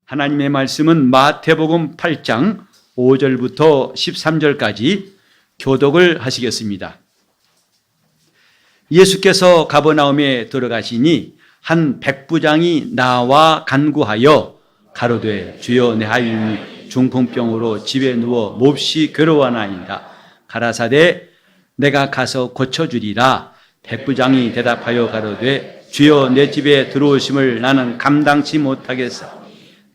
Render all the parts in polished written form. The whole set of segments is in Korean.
하나님의 말씀은 마태복음 8장 5절부터 13절까지 교독을 하시겠습니다. 예수께서 가버나움에 들어가시니 한 백부장이 나와 간구하여 가로되 주여 내 하인이 중풍병으로 집에 누워 몹시 괴로워하나이다. 가라사대 내가 가서 고쳐주리라. 백부장이 대답하여 가로되 주여 내 집에 들어오심을 나는 감당치 못하겠사.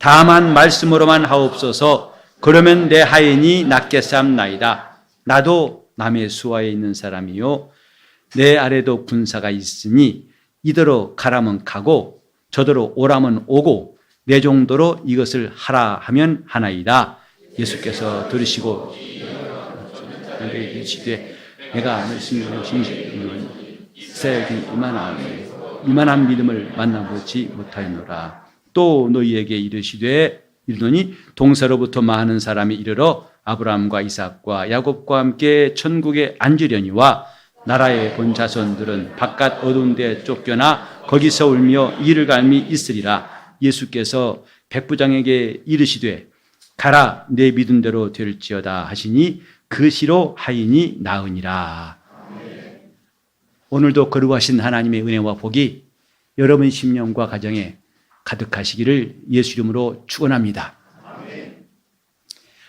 다만 말씀으로만 하옵소서. 그러면 내 하인이 낫겠사옵나이다. 나도 남의 수하에 있는 사람이요 내 아래도 군사가 있으니 이대로 가라면 가고 저대로 오라면 오고 내 정도로 이것을 하라 하면 하나이다. 예수께서 들으시고 이르시되 내가 말씀을 진실로 이스라엘이 이만한 믿음을 만나보지 못하였노라. 또 너희에게 이르노니 동서로부터 많은 사람이 이르러 아브라함과 이삭과 야곱과 함께 천국에 앉으려니와 나라의 본 자손들은 바깥 어두운 데 쫓겨나 거기서 울며 이를 갈미 있으리라. 예수께서 백부장에게 이르시되 가라 내 믿음대로 될지어다 하시니 그 시로 하인이 나으니라. 오늘도 거룩하신 하나님의 은혜와 복이 여러분 심령과 가정에 가득하시기를 예수 이름으로 축원합니다.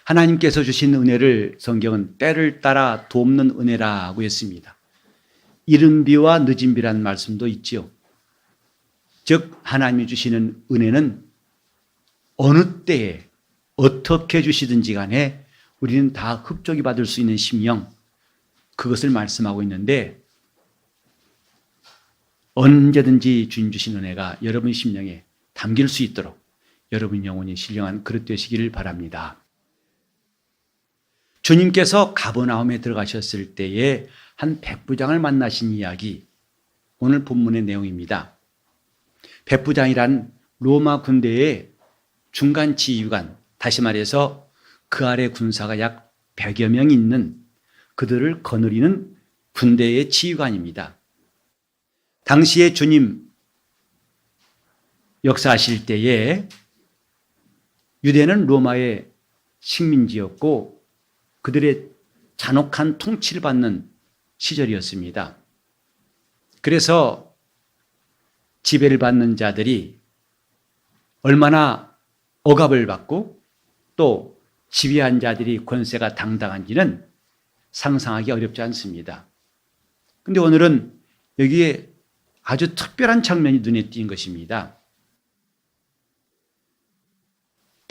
하나님께서 주신 은혜를 성경은 때를 따라 돕는 은혜라고 했습니다. 이른 비와 늦은 비란 말씀도 있지요. 즉 하나님이 주시는 은혜는 어느 때에 어떻게 주시든지 간에 우리는 다 흡족히 받을 수 있는 심령, 그것을 말씀하고 있는데 언제든지 주님 주신 은혜가 여러분 심령에 담길 수 있도록 여러분 영혼이 신령한 그릇 되시기를 바랍니다. 주님께서 가버나움에 들어가셨을 때에 한 백부장을 만나신 이야기, 오늘 본문의 내용입니다. 백부장이란 로마 군대의 중간 지휘관, 다시 말해서 그 아래 군사가 약 100여 명 있는 그들을 거느리는 군대의 지휘관입니다. 당시에 주님 역사하실 때에 유대는 로마의 식민지였고 그들의 잔혹한 통치를 받는 시절이었습니다. 그래서 지배를 받는 자들이 얼마나 억압을 받고 또 지배한 자들이 권세가 당당한지는 상상하기 어렵지 않습니다. 그런데 오늘은 여기에 아주 특별한 장면이 눈에 띈 것입니다.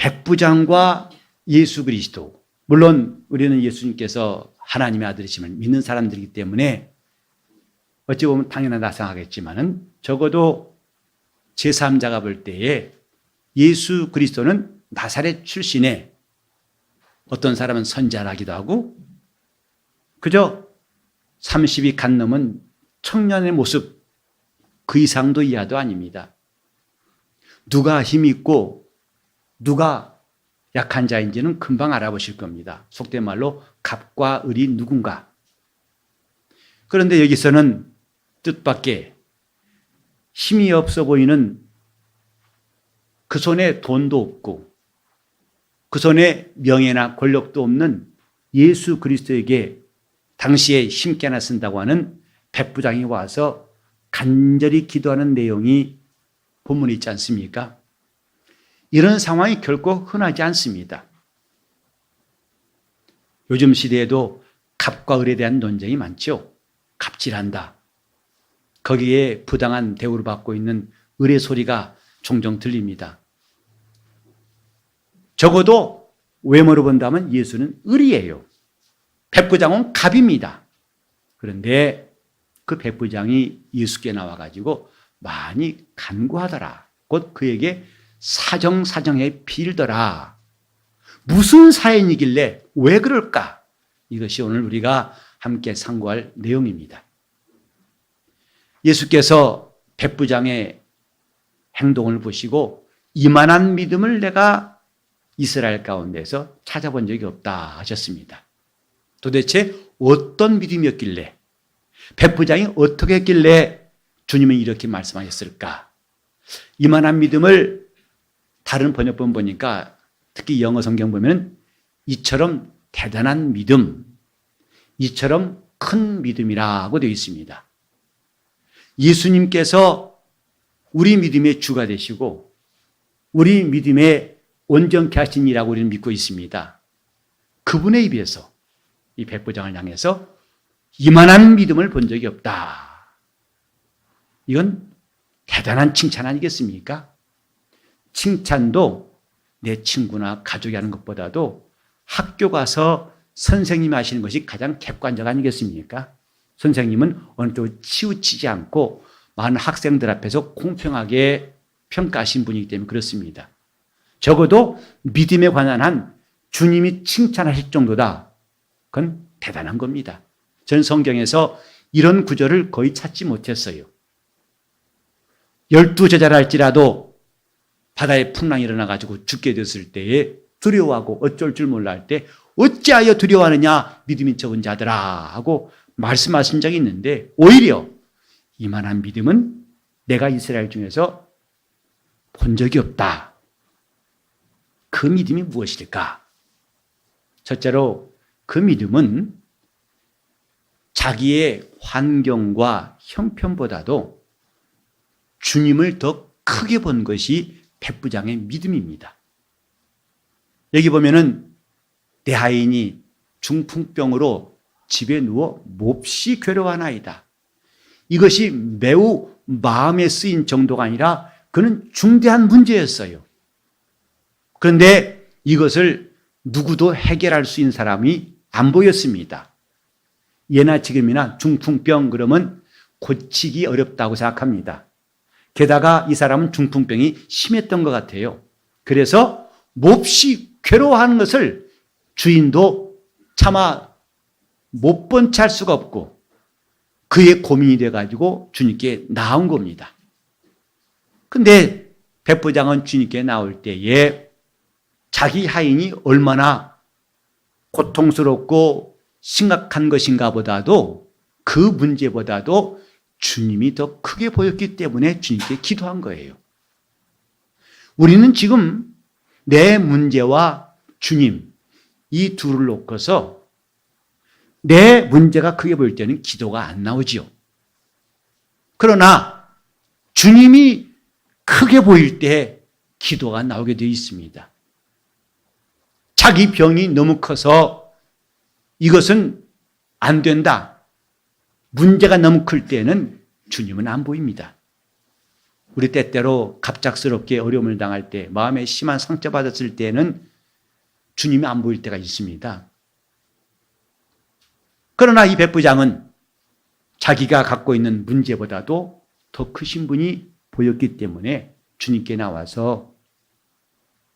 백부장과 예수 그리스도, 물론 우리는 예수님께서 하나님의 아들이심을 믿는 사람들이기 때문에 어찌 보면 당연하다 생각하겠지만은 적어도 제3자가 볼 때에 예수 그리스도는 나사렛 출신의 어떤 사람은 선자라기도 하고 그저 30이 간 넘은 청년의 모습 그 이상도 이하도 아닙니다. 누가 힘있고 누가 약한 자인지는 금방 알아보실 겁니다. 속된 말로 갑과 을이 누군가. 그런데 여기서는 뜻밖의 힘이 없어 보이는 그 손에 돈도 없고 그 손에 명예나 권력도 없는 예수 그리스도에게 당시에 힘께나 쓴다고 하는 백부장이 와서 간절히 기도하는 내용이 본문에 있지 않습니까? 이런 상황이 결코 흔하지 않습니다. 요즘 시대에도 갑과 을에 대한 논쟁이 많죠. 갑질한다. 거기에 부당한 대우를 받고 있는 을의 소리가 종종 들립니다. 적어도 외모로 본다면 예수는 을이에요. 백부장은 갑입니다. 그런데 그 백부장이 예수께 나와가지고 많이 간구하더라. 곧 그에게 사정사정에 빌더라. 무슨 사연이길래 왜 그럴까? 이것이 오늘 우리가 함께 상고할 내용입니다. 예수께서 백부장의 행동을 보시고 이만한 믿음을 내가 이스라엘 가운데서 찾아본 적이 없다 하셨습니다. 도대체 어떤 믿음이었길래 백부장이 어떻게 했길래 주님은 이렇게 말씀하셨을까? 이만한 믿음을 다른 번역본 보니까 특히 영어 성경 보면 이처럼 대단한 믿음, 이처럼 큰 믿음이라고 되어 있습니다. 예수님께서 우리 믿음의 주가 되시고 우리 믿음의 온전케 하신 이라고 우리는 믿고 있습니다. 그분에 비해서 이 백부장을 향해서 이만한 믿음을 본 적이 없다. 이건 대단한 칭찬 아니겠습니까? 칭찬도 내 친구나 가족이 하는 것보다도 학교 가서 선생님이 하시는 것이 가장 객관적 아니겠습니까? 선생님은 어느 쪽으로 치우치지 않고 많은 학생들 앞에서 공평하게 평가하신 분이기 때문에 그렇습니다. 적어도 믿음에 관한 한 주님이 칭찬하실 정도다. 그건 대단한 겁니다. 저는 성경에서 이런 구절을 거의 찾지 못했어요. 12제자라 할지라도 바다에 풍랑이 일어나가지고 죽게 됐을 때에 두려워하고 어쩔 줄 몰라 할 때 어찌하여 두려워하느냐 믿음이 적은 자들아 하고 말씀하신 적이 있는데 오히려 이만한 믿음은 내가 이스라엘 중에서 본 적이 없다. 그 믿음이 무엇일까? 첫째로 그 믿음은 자기의 환경과 형편보다도 주님을 더 크게 본 것이 백부장의 믿음입니다. 여기 보면은 내 하인이 중풍병으로 집에 누워 몹시 괴로워하나이다. 이것이 매우 마음에 쓰인 정도가 아니라 그는 중대한 문제였어요. 그런데 이것을 누구도 해결할 수 있는 사람이 안 보였습니다. 예나 지금이나 중풍병 그러면 고치기 어렵다고 생각합니다. 게다가 이 사람은 중풍병이 심했던 것 같아요. 그래서 몹시 괴로워하는 것을 주인도 차마 못 본 채 할 수가 없고 그의 고민이 돼가지고 주님께 나온 겁니다. 근데 백부장은 주님께 나올 때에 자기 하인이 얼마나 고통스럽고 심각한 것인가 보다도 그 문제보다도 주님이 더 크게 보였기 때문에 주님께 기도한 거예요. 우리는 지금 내 문제와 주님 이 둘을 놓고서 내 문제가 크게 보일 때는 기도가 안 나오지요. 그러나 주님이 크게 보일 때 기도가 나오게 되어 있습니다. 자기 병이 너무 커서 이것은 안 된다. 문제가 너무 클 때는 주님은 안 보입니다. 우리 때때로 갑작스럽게 어려움을 당할 때, 마음에 심한 상처받았을 때는 주님이 안 보일 때가 있습니다. 그러나 이 백부장은 자기가 갖고 있는 문제보다도 더 크신 분이 보였기 때문에 주님께 나와서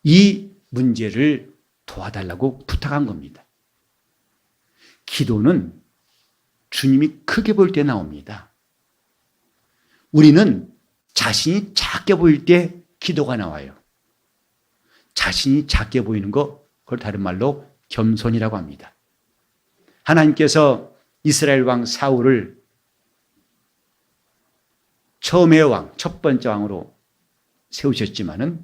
이 문제를 도와달라고 부탁한 겁니다. 기도는 주님이 크게 보일 때 나옵니다. 우리는 자신이 작게 보일 때 기도가 나와요. 자신이 작게 보이는 거, 그걸 다른 말로 겸손이라고 합니다. 하나님께서 이스라엘 왕 사울을 처음의 왕, 첫 번째 왕으로 세우셨지만은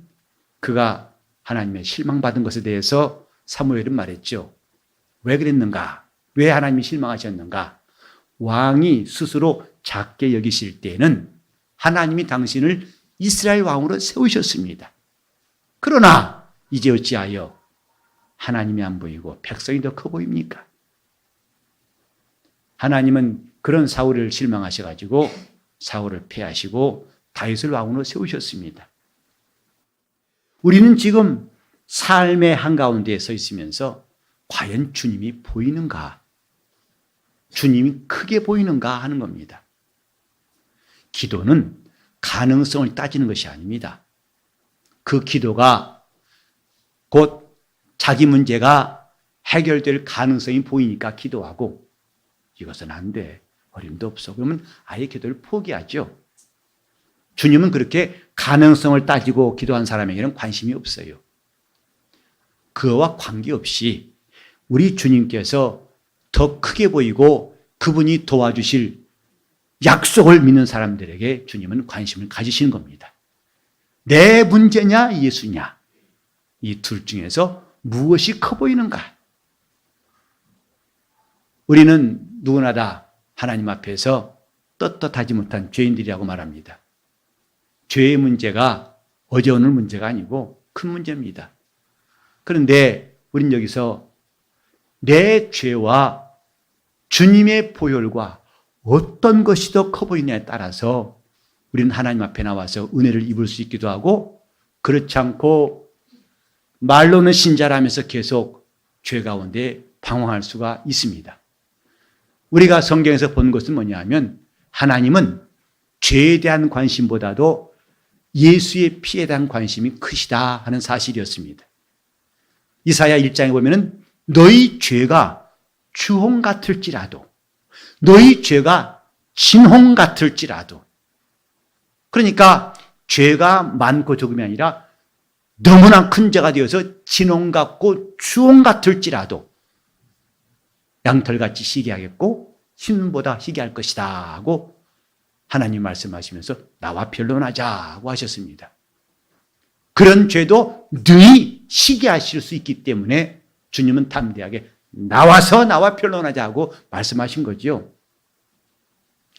그가 하나님의 실망받은 것에 대해서 사무엘은 말했죠. 왜 그랬는가? 왜 하나님이 실망하셨는가? 왕이 스스로 작게 여기실 때는 하나님이 당신을 이스라엘 왕으로 세우셨습니다. 그러나 이제 어찌하여 하나님이 안 보이고 백성이 더 커 보입니까? 하나님은 그런 사울을 실망하셔가지고 사울을 패하시고 다윗을 왕으로 세우셨습니다. 우리는 지금 삶의 한가운데에 서 있으면서 과연 주님이 보이는가? 주님이 크게 보이는가 하는 겁니다. 기도는 가능성을 따지는 것이 아닙니다. 그 기도가 곧 자기 문제가 해결될 가능성이 보이니까 기도하고 이것은 안 돼. 어림도 없어. 그러면 아예 기도를 포기하죠. 주님은 그렇게 가능성을 따지고 기도한 사람에게는 관심이 없어요. 그와 관계없이 우리 주님께서 더 크게 보이고 그분이 도와주실 약속을 믿는 사람들에게 주님은 관심을 가지시는 겁니다. 내 문제냐 예수냐, 이 둘 중에서 무엇이 커 보이는가? 우리는 누구나 다 하나님 앞에서 떳떳하지 못한 죄인들이라고 말합니다. 죄의 문제가 어제 오늘 문제가 아니고 큰 문제입니다. 그런데 우린 여기서 내 죄와 주님의 보혈과 어떤 것이 더 커 보이냐에 따라서 우리는 하나님 앞에 나와서 은혜를 입을 수 있기도 하고, 그렇지 않고 말로는 신자라면서 계속 죄 가운데 방황할 수가 있습니다. 우리가 성경에서 본 것은 뭐냐 하면, 하나님은 죄에 대한 관심보다도 예수의 피에 대한 관심이 크시다 하는 사실이었습니다. 이사야 1장에 보면은 너희 죄가 주홍 같을지라도, 너희 죄가 진홍 같을지라도, 그러니까 죄가 많고 적음이 아니라 너무나 큰 죄가 되어서 진홍 같고 주홍 같을지라도 양털같이 희귀하겠고 신보다 희귀할 것이다 하고 하나님 말씀하시면서 나와 변론하자고 하셨습니다. 그런 죄도 능히 희귀하실 수 있기 때문에 주님은 담대하게 나와서 나와 변론하자고 말씀하신 거죠.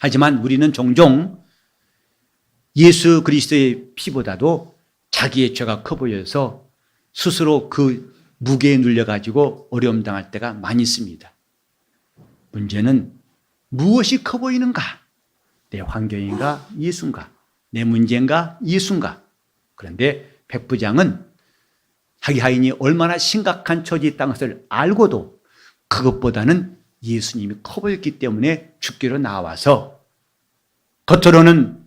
하지만 우리는 종종 예수 그리스도의 피보다도 자기의 죄가 커 보여서 스스로 그 무게에 눌려가지고 어려움 당할 때가 많이 있습니다. 문제는 무엇이 커 보이는가? 내 환경인가? 예수인가? 내 문제인가? 예수인가? 그런데 백부장은 자기 하인이 얼마나 심각한 처지에 있다는 것을 알고도 그것보다는 예수님이 커 보였기 때문에 죽기로 나와서, 겉으로는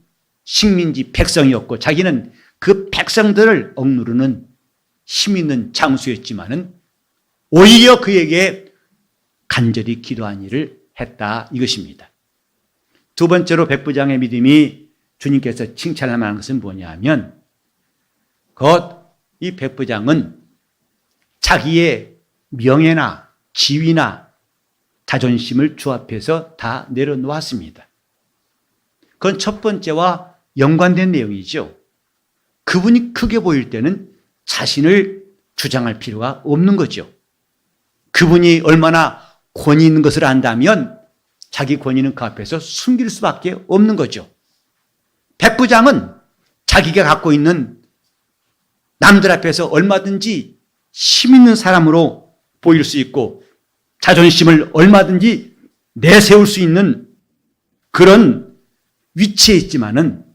식민지 백성이었고 자기는 그 백성들을 억누르는 힘 있는 장수였지만은 오히려 그에게 간절히 기도한 일을 했다 이것입니다. 두 번째로 백부장의 믿음이 주님께서 칭찬할 만한 것은 뭐냐 하면, 이 백부장은 자기의 명예나 지위나 자존심을 주 앞에서 다 내려놓았습니다. 그건 첫 번째와 연관된 내용이죠. 그분이 크게 보일 때는 자신을 주장할 필요가 없는 거죠. 그분이 얼마나 권위 있는 것을 안다면 자기 권위는 그 앞에서 숨길 수밖에 없는 거죠. 백부장은 자기가 갖고 있는 남들 앞에서 얼마든지 힘 있는 사람으로 보일 수 있고 자존심을 얼마든지 내세울 수 있는 그런 위치에 있지만은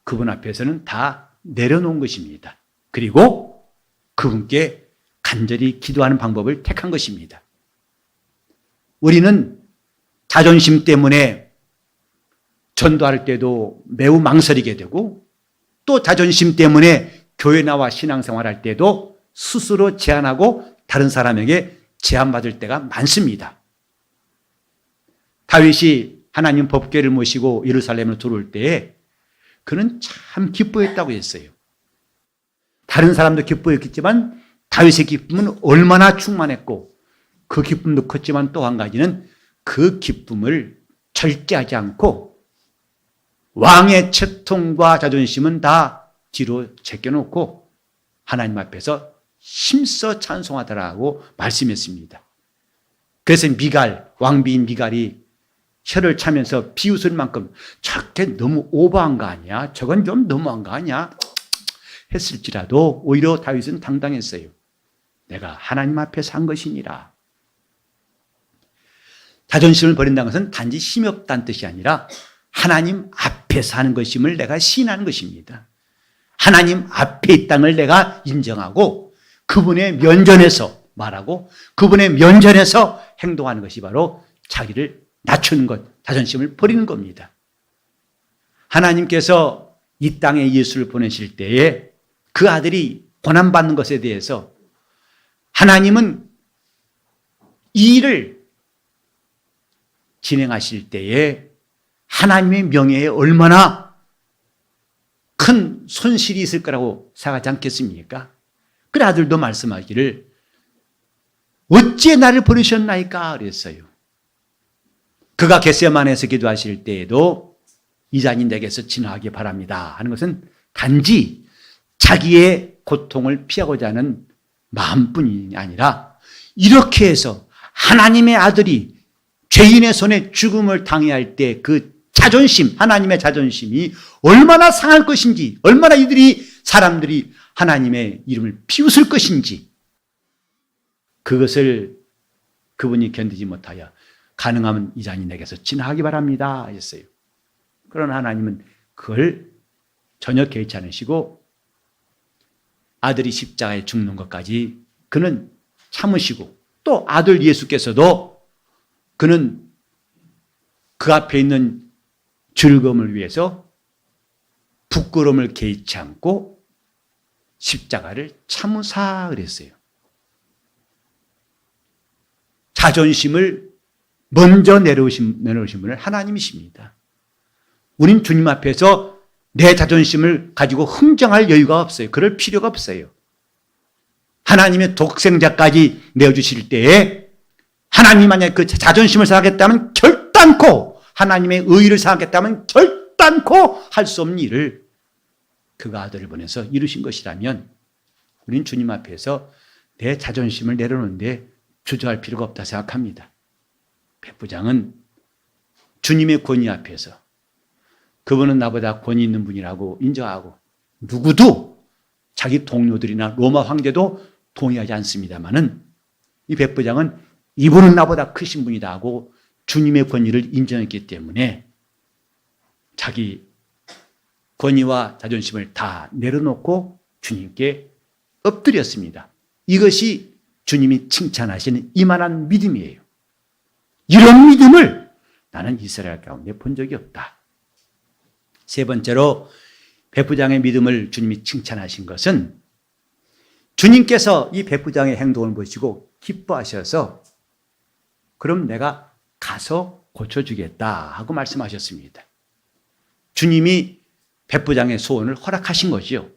그분 앞에서는 다 내려놓은 것입니다. 그리고 그분께 간절히 기도하는 방법을 택한 것입니다. 우리는 자존심 때문에 전도할 때도 매우 망설이게 되고, 또 자존심 때문에 교회 나와 신앙생활할 때도 스스로 제한하고 다른 사람에게 제한받을 때가 많습니다. 다윗이 하나님 법궤를 모시고 예루살렘으로 들어올 때에 그는 참 기뻐했다고 했어요. 다른 사람도 기뻐했겠지만 다윗의 기쁨은 얼마나 충만했고 그 기쁨도 컸지만 또 한 가지는 그 기쁨을 절제하지 않고 왕의 채통과 자존심은 다 뒤로 제껴놓고 하나님 앞에서 힘써 찬송하더라고 말씀했습니다. 그래서 미갈, 왕비인 미갈이 혀를 차면서 비웃을 만큼 저게 너무 오버한 거 아니야? 저건 좀 너무한 거 아니야? 했을지라도 오히려 다윗은 당당했어요. 내가 하나님 앞에서 한 것이니라. 자존심을 버린다는 것은 단지 힘이 없다는 뜻이 아니라 하나님 앞에서 하는 것임을 내가 시인하는 것입니다. 하나님 앞에 있다는 걸 내가 인정하고 그분의 면전에서 말하고 그분의 면전에서 행동하는 것이 바로 자기를 낮추는 것, 자존심을 버리는 겁니다. 하나님께서 이 땅에 예수를 보내실 때에 그 아들이 고난받는 것에 대해서 하나님은 이 일을 진행하실 때에 하나님의 명예에 얼마나 큰 손실이 있을 거라고 생각하지 않겠습니까? 그래 아들도 말씀하기를 어찌 나를 버리셨나이까 그랬어요. 그가 겟세마네에서 기도하실 때에도 이 잔이 내게서 지나가기 바랍니다 하는 것은 단지 자기의 고통을 피하고자 하는 마음뿐이 아니라 이렇게 해서 하나님의 아들이 죄인의 손에 죽음을 당해야 할 때 그 자존심, 하나님의 자존심이 얼마나 상할 것인지, 얼마나 사람들이 하나님의 이름을 비웃을 것인지, 그것을 그분이 견디지 못하여 가능하면 이 잔이 내게서 지나가기 바랍니다 했어요. 그러나 하나님은 그걸 전혀 개의치 않으시고 아들이 십자가에 죽는 것까지 그는 참으시고, 또 아들 예수께서도 그는 그 앞에 있는 즐거움을 위해서 부끄러움을 개의치 않고 십자가를 참으사 그랬어요. 자존심을 먼저 내려오신 분은 하나님이십니다. 우린 주님 앞에서 내 자존심을 가지고 흥정할 여유가 없어요. 그럴 필요가 없어요. 하나님의 독생자까지 내어주실 때에 하나님 만약 그 자존심을 생각했다면 결단코, 하나님의 의의를 생각했다면 결단코 할 수 없는 일을 그가 아들을 보내서 이루신 것이라면 우린 주님 앞에서 내 자존심을 내려놓는데 주저할 필요가 없다 생각합니다. 백부장은 주님의 권위 앞에서 그분은 나보다 권위 있는 분이라고 인정하고 누구도 자기 동료들이나 로마 황제도 동의하지 않습니다마는 이 백부장은 이분은 나보다 크신 분이다 하고 주님의 권위를 인정했기 때문에 자기 권위와 자존심을 다 내려놓고 주님께 엎드렸습니다. 이것이 주님이 칭찬하시는 이만한 믿음이에요. 이런 믿음을 나는 이스라엘 가운데 본 적이 없다. 세 번째로 백부장의 믿음을 주님이 칭찬하신 것은 주님께서 이 백부장의 행동을 보시고 기뻐하셔서 그럼 내가 가서 고쳐주겠다 하고 말씀하셨습니다. 주님이 백부장의 소원을 허락하신 거지요.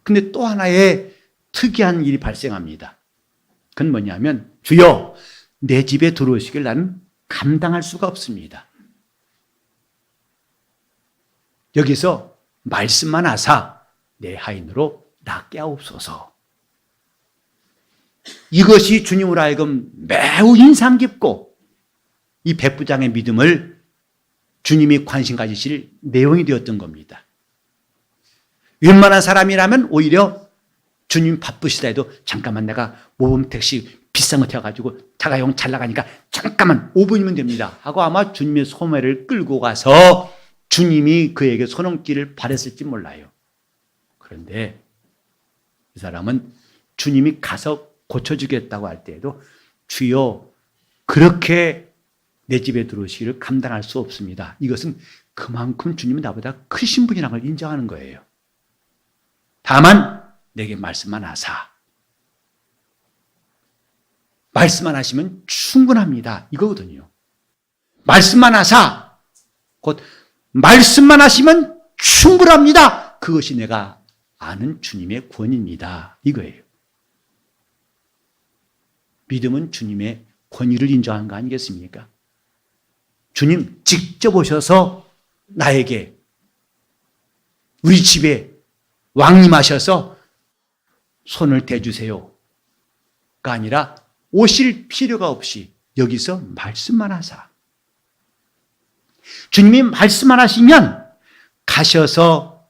근데 또 하나의 특이한 일이 발생합니다. 그건 뭐냐면 주여 내 집에 들어오시길 나는 감당할 수가 없습니다. 여기서 말씀만 하사 내 하인으로 낫게 하옵소서. 이것이 주님으로 하여금 매우 인상 깊고 이 백부장의 믿음을 주님이 관심 가지실 내용이 되었던 겁니다. 웬만한 사람이라면 오히려 주님 바쁘시다 해도 잠깐만 내가 모범 택시 비싼 거 태워가지고 자가용 잘 나가니까 잠깐만 5분이면 됩니다 하고 아마 주님의 소매를 끌고 가서 주님이 그에게 손넘기를 바랬을지 몰라요. 그런데 이 사람은 주님이 가서 고쳐주겠다고 할 때에도 주여 그렇게 내 집에 들어오시기를 감당할 수 없습니다. 이것은 그만큼 주님은 나보다 크신 분이라는 걸 인정하는 거예요. 다만 내게 말씀만 하사. 말씀만 하시면 충분합니다. 이거거든요. 말씀만 하사. 곧 말씀만 하시면 충분합니다. 그것이 내가 아는 주님의 권위입니다. 이거예요. 믿음은 주님의 권위를 인정하는 거 아니겠습니까? 주님 직접 오셔서 나에게 우리 집에 왕림하셔서 손을 대주세요가 아니라 오실 필요가 없이 여기서 말씀만 하사. 주님이 말씀만 하시면 가셔서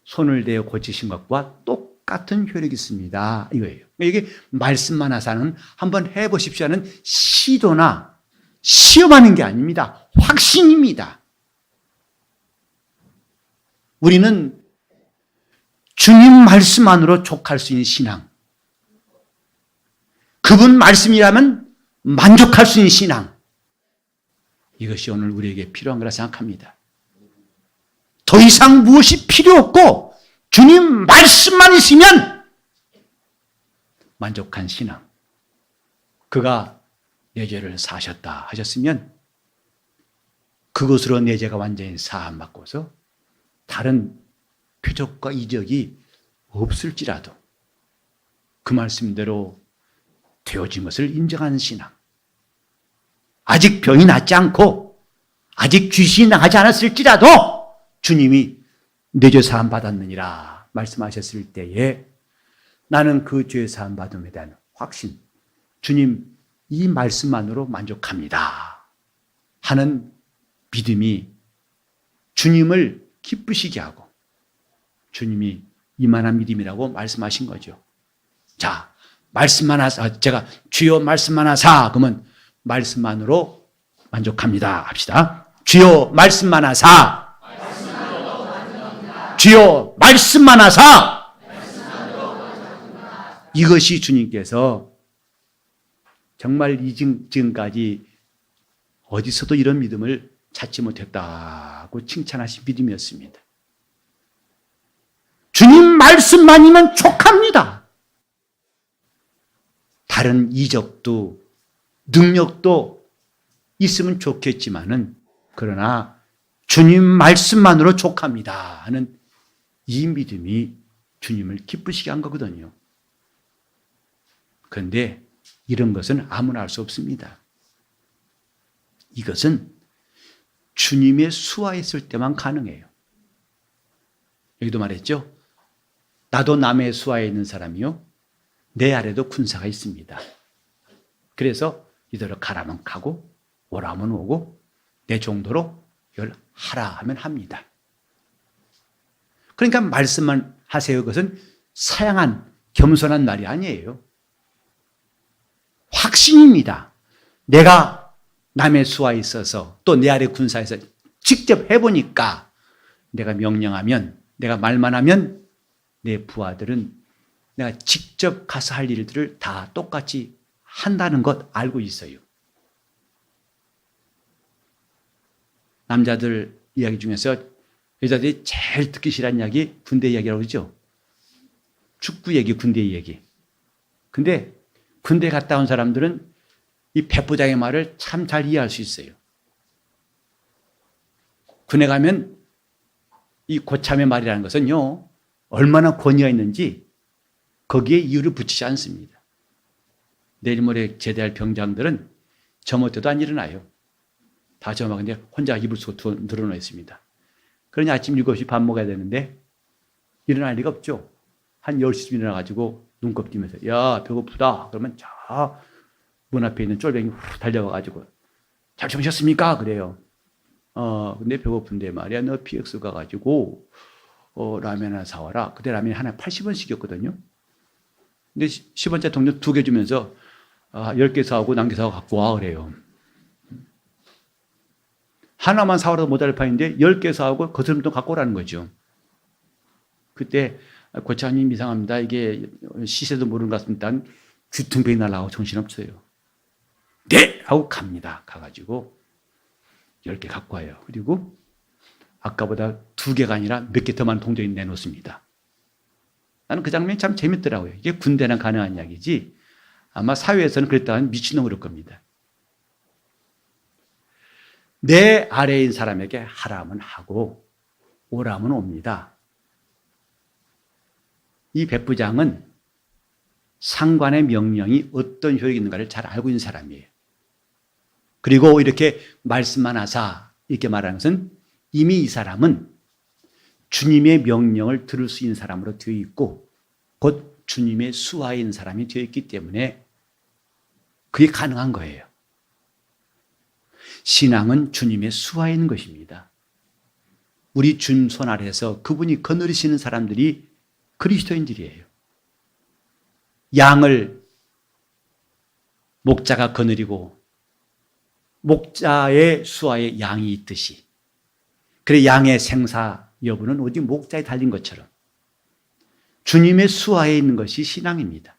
손을 대어 고치신 것과 똑같은 효력이 있습니다. 이거예요. 이게 말씀만 하사는 한번 해보십시오 하는 시도나 시험하는 게 아닙니다. 확신입니다. 우리는 주님 말씀 안으로 족할 수 있는 신앙, 그분 말씀이라면 만족할 수 있는 신앙, 이것이 오늘 우리에게 필요한 거라 생각합니다. 더 이상 무엇이 필요 없고 주님 말씀만 있으면 만족한 신앙. 그가 내 죄를 사하셨다 하셨으면 그것으로 내 죄가 완전히 사함받고서 다른 표적과 이적이 없을지라도 그 말씀대로 되어진 것을 인정하는 신앙. 아직 병이 낫지 않고 아직 귀신이 나가지 않았을지라도 주님이 내 죄 사함 받았느니라 말씀하셨을 때에 나는 그 죄 사함 받음에 대한 확신, 주님 이 말씀만으로 만족합니다 하는 믿음이 주님을 기쁘시게 하고 주님이 이만한 믿음이라고 말씀하신 거죠. 자, 말씀만 하사, 제가 주여 말씀만 하사 그러면 말씀만으로 만족합니다 합시다. 주여 말씀만 하사, 주여 말씀만 하사. 이것이 주님께서 정말 지금까지 어디서도 이런 믿음을 찾지 못했다고 칭찬하신 믿음이었습니다. 주님 말씀만이면 족합니다. 다른 이적도 능력도 있으면 좋겠지만은 그러나 주님 말씀만으로 족합니다 하는 이 믿음이 주님을 기쁘시게 한 거거든요. 그런데 이런 것은 아무나 할 수 없습니다. 이것은 주님의 수하에 있을 때만 가능해요. 여기도 말했죠. 나도 남의 수하에 있는 사람이요 내 아래도 군사가 있습니다. 그래서 이대로 가라면 가고 오라면 오고 내 정도로 이걸 하라 하면 합니다. 그러니까 말씀만 하세요. 그것은 사양한 겸손한 말이 아니에요. 확신입니다. 내가 남의 수하에 있어서 또 내 아래 군사에서 직접 해보니까 내가 명령하면 내가 말만 하면 내 부하들은 내가 직접 가서 할 일들을 다 똑같이 한다는 것 알고 있어요. 남자들 이야기 중에서 여자들이 제일 듣기 싫어하는 이야기 군대 이야기라고 그러죠. 축구 얘기, 군대 얘기. 근데 군대 갔다 온 사람들은 이 백부장의 말을 참 잘 이해할 수 있어요. 군에 가면 이 고참의 말이라는 것은요 얼마나 권위가 있는지 거기에 이유를 붙이지 않습니다. 내일 모레 제대할 병장들은 점호 때도 안 일어나요. 다 점호하는데 혼자 이불 속에 늘어놓아 있습니다. 그러니 아침 7시 밥 먹어야 되는데 일어날 리가 없죠. 한 10시쯤 일어나가지고 눈곱 뜨면서 야 배고프다 그러면 저 문 앞에 있는 쫄병이 후 달려와가지고 잘 주무셨습니까? 그래요. 근데 배고픈데 말이야 너 PX 가가지고 라면 하나 사와라. 그때 라면이 하나 80원씩이었거든요. 근데 10원짜리 동전 2개 주면서 10개 사오고 남게 사오고 갖고 와 그래요. 하나만 사오라도 모자랄 판인데 10개 사오고 거스름돈 갖고 오라는 거죠. 그때 고차님 이상합니다. 이게 시세도 모르는 것 같습니다. 귀퉁병이 날라가고 정신없어요. 네! 하고 갑니다. 가가지고 10개 갖고 와요. 그리고 아까보다 2개가 아니라 몇 개 더 많은 동전이 내놓습니다. 나는 그 장면이 참 재밌더라고요. 이게 군대나 가능한 이야기지 아마 사회에서는 그랬다면 미친놈 그럴 겁니다. 내 아래인 사람에게 하라면 하고 오라면 옵니다. 이 백부장은 상관의 명령이 어떤 효력이 있는가를 잘 알고 있는 사람이에요. 그리고 이렇게 말씀만 하사 이렇게 말하는 것은 이미 이 사람은 주님의 명령을 들을 수 있는 사람으로 되어 있고 곧 주님의 수하에 있는 사람이 되어 있기 때문에 그게 가능한 거예요. 신앙은 주님의 수하에 있는 것입니다. 우리 주님 손 아래에서 그분이 거느리시는 사람들이 그리스도인들이에요. 양을 목자가 거느리고 목자의 수하에 양이 있듯이 그래 양의 생사 여부는 오직 목자에 달린 것처럼 주님의 수하에 있는 것이 신앙입니다.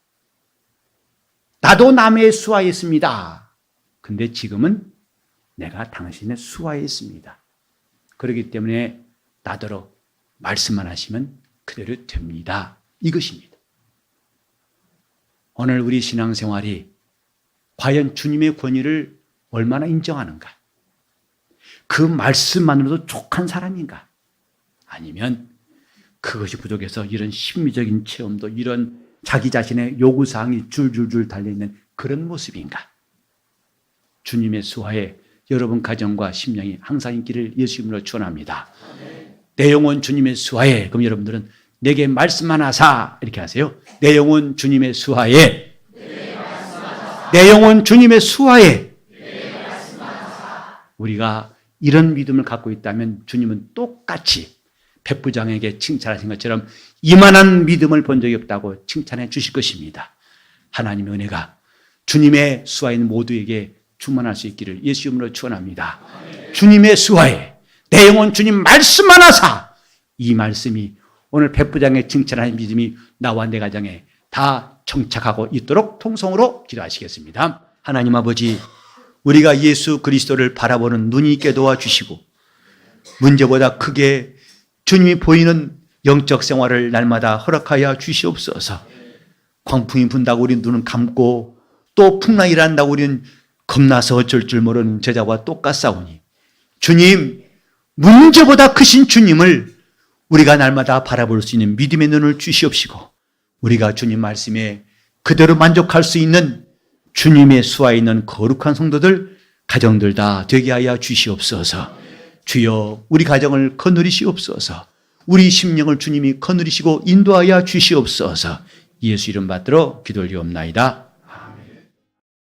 나도 남의 수하에 있습니다. 근데 지금은 내가 당신의 수하에 있습니다. 그렇기 때문에 나더러 말씀만 하시면 그대로 됩니다. 이것입니다. 오늘 우리 신앙생활이 과연 주님의 권위를 얼마나 인정하는가? 그 말씀만으로도 족한 사람인가? 아니면 그것이 부족해서 이런 심리적인 체험도 이런 자기 자신의 요구사항이 줄줄줄 달려있는 그런 모습인가? 주님의 수하에 여러분 가정과 심령이 항상 있기를 예수 이름으로 축원합니다. 내 영혼 주님의 수하에. 그럼 여러분들은 내게 말씀하나사 이렇게 하세요. 내 영혼 주님의 수하에. 내 영혼 주님의 수하에. 우리가 이런 믿음을 갖고 있다면 주님은 똑같이 백부장에게 칭찬하신 것처럼 이만한 믿음을 본 적이 없다고 칭찬해 주실 것입니다. 하나님의 은혜가 주님의 수하에 있는 모두에게 충만할 수 있기를 예수 이름으로 축원합니다. 주님의 수하에 내 영혼 주님 말씀하나사. 이 말씀이 오늘 백부장의 칭찬하는 믿음이 나와 내 가정에 다 정착하고 있도록 통성으로 기도하시겠습니다. 하나님 아버지, 우리가 예수 그리스도를 바라보는 눈이 있게 도와주시고 문제보다 크게 주님이 보이는 영적 생활을 날마다 허락하여 주시옵소서. 광풍이 분다고 우리는 눈을 감고 또 풍랑이 일어난다고 우리는 겁나서 어쩔 줄 모르는 제자와 똑같사오니 주님, 문제보다 크신 주님을 우리가 날마다 바라볼 수 있는 믿음의 눈을 주시옵시고 우리가 주님 말씀에 그대로 만족할 수 있는 주님의 수하에 있는 거룩한 성도들, 가정들 다 되게 하여 주시옵소서. 주여, 우리 가정을 거느리시옵소서. 우리 심령을 주님이 거느리시고 인도하여 주시옵소서. 예수 이름 받들어 기도 올리옵나이다.